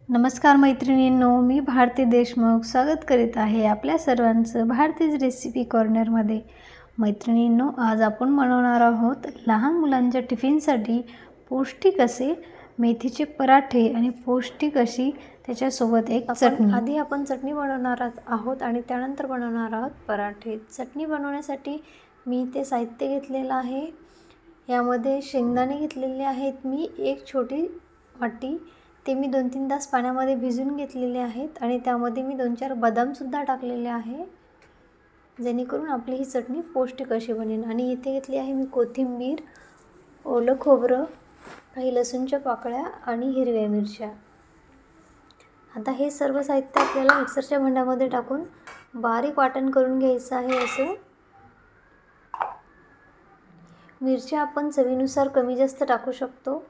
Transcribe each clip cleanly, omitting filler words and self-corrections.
नमस्कार मैत्रिणींनो, मी भारती देशमुख स्वागत करीत आहे आपल्या सर्वांचं भारतीज रेसिपी कॉर्नरमध्ये। मैत्रिणींनो, आज आपण बनवणार आहोत लहान मुलांच्या टिफिनसाठी पौष्टिक असे मेथीचे पराठे आणि पौष्टिक अशी त्याच्यासोबत एक चटणी। आधी आपण चटणी बनवणार आहोत आणि त्यानंतर बनवणार आहोत पराठे। चटणी बनवण्यासाठी मी इथे साहित्य घेतलेलं आहे। यामध्ये शेंगदाणे घेतलेले आहेत मी एक छोटी वाटी, ते मी 2-3 तास पाण्यामध्ये भिजवून घेतलेले आहेत आणि त्यामध्ये मी 2-4 बदामसुद्धा टाकलेले आहे, जेणेकरून आपली ही चटणी पौष्टिक अशी बनेल। आणि इथे घेतली आहे मी कोथिंबीर, ओलं खोबरं, काही लसूणच्या पाकळ्या आणि हिरव्या मिरच्या। आता हे सर्व साहित्य आपल्याला मिक्सरच्या भांड्यामध्ये टाकून बारीक वाटण करून घ्यायचं आहे। असं मिरच्या आपण चवीनुसार कमी जास्त टाकू शकतो।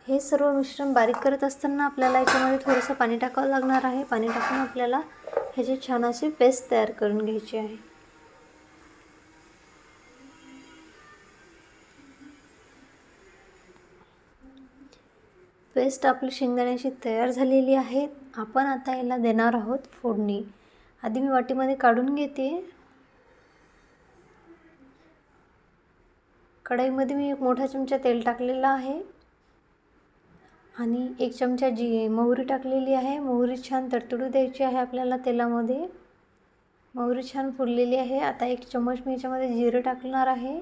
हे सर्व मिश्रण बारीक करत असताना आपल्याला याच्यामध्ये थोडंसं पाणी टाकावं लागणार आहे। पाणी टाकून आपल्याला ह्याची छान अशी पेस्ट तयार करून घ्यायची आहे। पेस्ट आपली शेंगदाण्याची तयार झालेली आहे। आपण आता याला देणार आहोत फोडणी। आधी मी वाटीमध्ये काढून घेते। कढईमध्ये मी एक मोठा चमचा तेल टाकलेला आहे आणि 1 चमचा मोहरी टाकलेली आहे। मोहरी छान तडतडू द्यायची आहे आपल्याला तेलामध्ये। मोहरी छान फुललेली आहे। आता 1 चम्मच मी याच्यामध्ये जिरं टाकणार आहे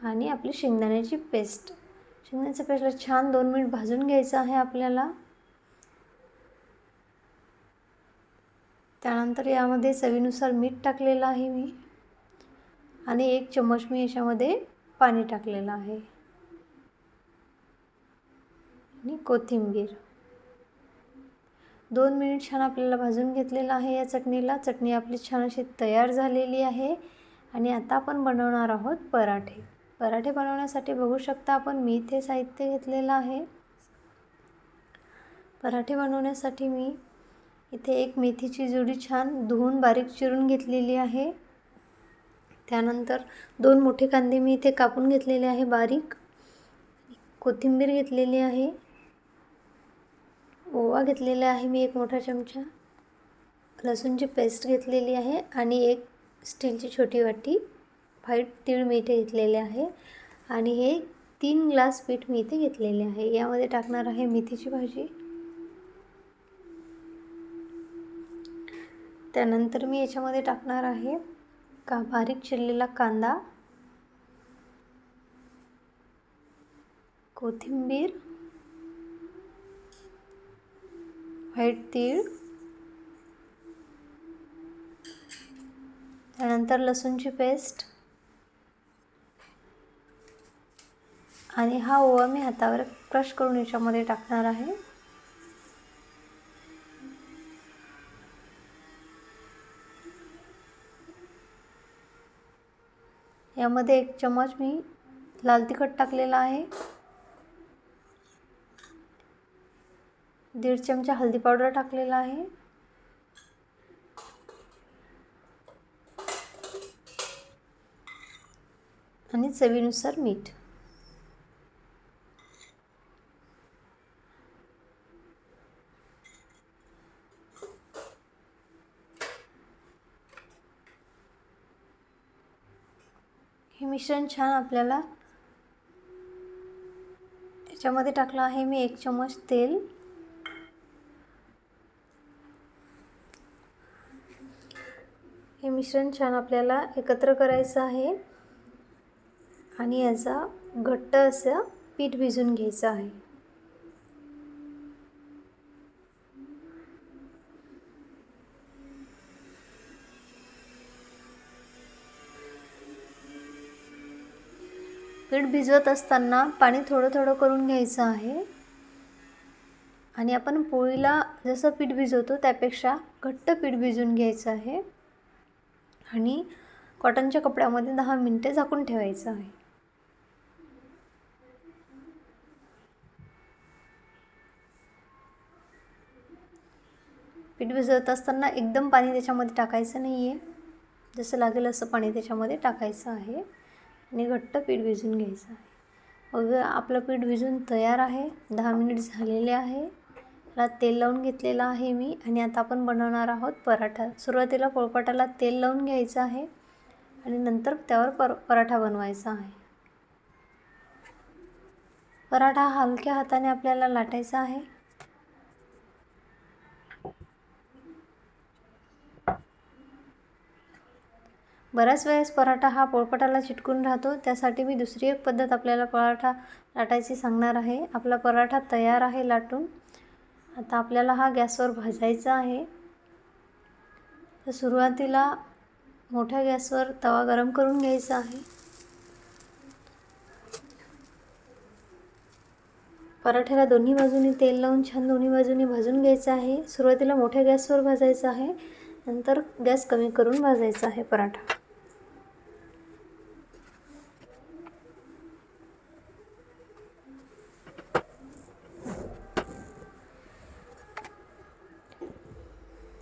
आणि आपली शेंगदाण्याची पेस्ट। शेंगदाण्याच्या पेस्टला छान 2 मिनिट भाजून घ्यायचं आहे आपल्याला। त्यानंतर यामध्ये चवीनुसार मीठ टाकलेलं आहे मी आणि 1 चम्मच मी याच्यामध्ये पाणी टाकलेलं आहे आणि कोथिंबीर। 2 मिनिट छान आपल्याला भाजून घेतलेलं आहे या चटणीला। चटणी आपली छान अशी तयार झालेली आहे आणि आता आपण बनवणार आहोत पराठे। पराठे बनवण्यासाठी बघू शकता आपण मी इथे साहित्य घेतलेलं आहे। पराठे बनवण्यासाठी मी इथे एक मेथीची जुडी छान धुवून बारीक चिरून घेतलेली आहे। त्यानंतर 2 मोठे कांदे मी इथे कापून घेतलेले आहे बारीक। कोथिंबीर घेतलेली आहे, ओवा घेतलेला आहे मी 1 मोठा चमचा, लसूणची पेस्ट घेतलेली आहे आणि एक स्टीलची छोटी वाटी व्हाईट तीळ मी इथे घेतलेले आहे आणि हे 3 ग्लास पीठ मी इथे घेतलेले आहे। यामध्ये टाकणार आहे मेथीची भाजी। त्यानंतर मी याच्यामध्ये टाकणार आहे बारीक चिरलेला कांदा, कोथिंबीर, व्हाईट तीळ, त्यानंतर लसूणची पेस्ट आणि हा ओवा मी हातावर क्रश करून याच्यामध्ये टाकणार आहे। यामध्ये 1 चम्मच मी लाल तिखट टाकलेला आहे, 1.5 चमचा हळदी पावडर टाकलेला आहे आणि चवीनुसार मीठ। हे मिश्रण छान आपल्याला याच्यामध्ये टाकलं आहे मी 1 चम्मच तेल, हे मिश्रण छान आपल्याला एकत्र करायचं आहे आणि याचा घट्ट असं पीठ भिजवून घ्यायचं आहे। पीठ भिजवत असताना पाणी थोडं थोडं करून घ्यायचं आहे आणि आपण पोळीला जसं पीठ भिजवतो त्यापेक्षा घट्ट पीठ भिजवून घ्यायचं आहे आणि कॉटनच्या कपड्यामध्ये 10 मिनिटे झाकून ठेवायचं आहे। पीठ भिजवत असताना एकदम पाणी त्याच्यामध्ये टाकायचं नाही आहे, जसं लागेल असं पाणी त्याच्यामध्ये टाकायचं आहे आणि घट्ट पीठ भिजून घ्यायचं आहे. मग आपलं पीठ भिजून तयार आहे. 10 मिनिट झालेले आहे. त्याला तेल लावून घेतलेलं आहे मी आणि आता आपण बनवणार आहोत पराठा. सुरुवातीला पोळपाटाला तेल लावून घ्यायचं आहे आणि नंतर त्यावर पराठा बनवायचा आहे. पराठा हलक्या हाताने आपल्याला लाटायचा आहे. बऱ्याच वेळेस पराठा हा पोळपाटाला चिटकून राहतो, त्यासाठी मी दुसरी एक पद्धत आपल्याला पराठा लाटायची सांगणार आहे. आपला पराठा तयार आहे लाटून. आता आपल्याला हा गॅसवर भाजायचा आहे. तर सुरुवातीला मोठ्या गॅसवर तवा गरम करून घ्यायचा आहे. पराठ्याला दोन्ही बाजूनी तेल लावून छान दोन्ही बाजूनी भाजून घ्यायचं आहे. सुरुवातीला मोठ्या गॅसवर भाजायचं आहे, नंतर गॅस कमी करून भाजायचा आहे पराठा.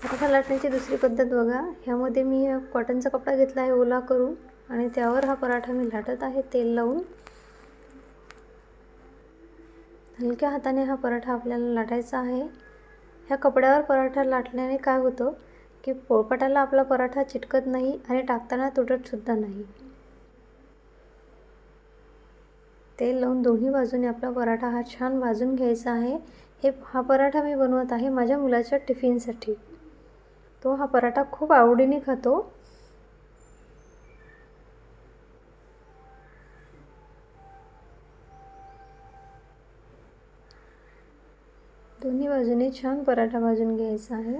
पराठा लाटण्याची दुसरी पद्धत बघा. ह्यामध्ये मी कॉटनचा कपडा घेतला आहे ओला करून आणि त्यावर हा पराठा मी लाटत आहे तेल लावून. हलक्या हाताने हा पराठा आपल्याला लाटायचा आहे. ह्या कपड्यावर पराठा लाटल्याने काय होतं की पोळपाटाला आपला पराठा चिटकत नाही आणि टाकताना तुटतसुद्धा नाही. तेल लावून दोन्ही बाजूने आपला पराठा हा छान भाजून घ्यायचा आहे. हा पराठा मी बनवत आहे माझ्या मुलाच्या टिफिनसाठी. तो हा पराठा खूप आवडीने खातो. दोन्ही बाजूने छान पराठा भाजून घ्यायचा आहे.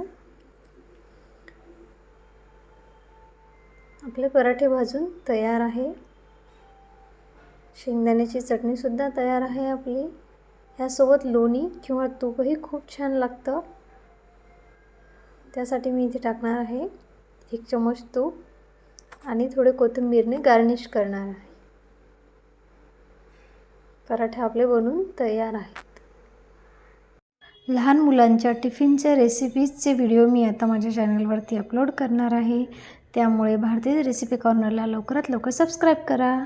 आपले पराठे भाजून तयार आहे. शेंगदाण्याची चटणीसुद्धा तयार आहे आपली. ह्यासोबत लोणी किंवा तूपही खूप छान लागतं. त्यासाठी मी इथे टाकणार आहे 1 चमच तूप आणि थोडे कोथिंबीरने गार्निश करणार आहे. पराठे आपले बनवून तयार आहेत. लहान मुलांच्या टिफिनच्या रेसिपीजचे व्हिडिओ मी आता माझ्या चॅनलवरती अपलोड करणार आहे. त्यामुळे भारतीय रेसिपी कॉर्नरला लवकरात लवकर सबस्क्राईब करा.